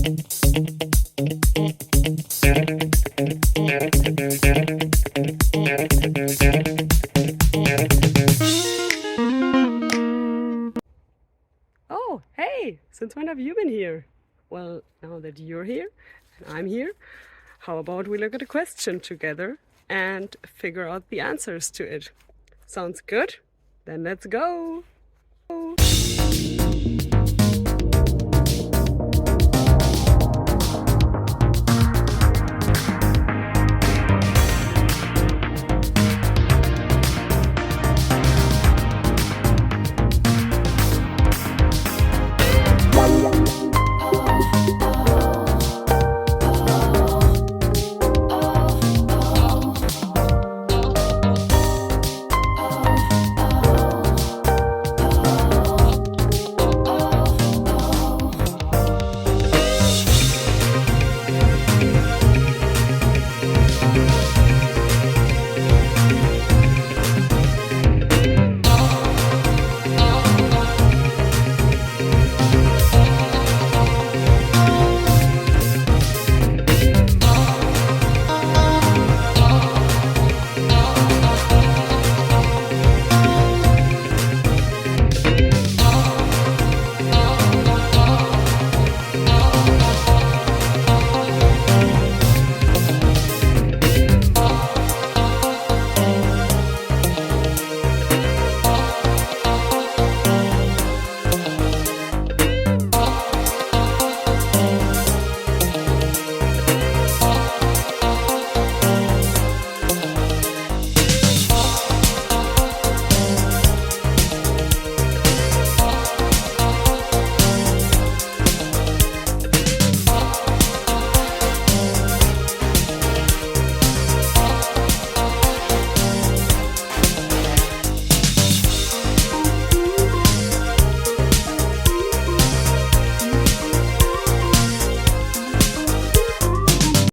Oh, hey! Since when have you been here? Well, now that you're here and I'm here, how about we look at a question together and figure out the answers to it? Sounds good? Then let's go!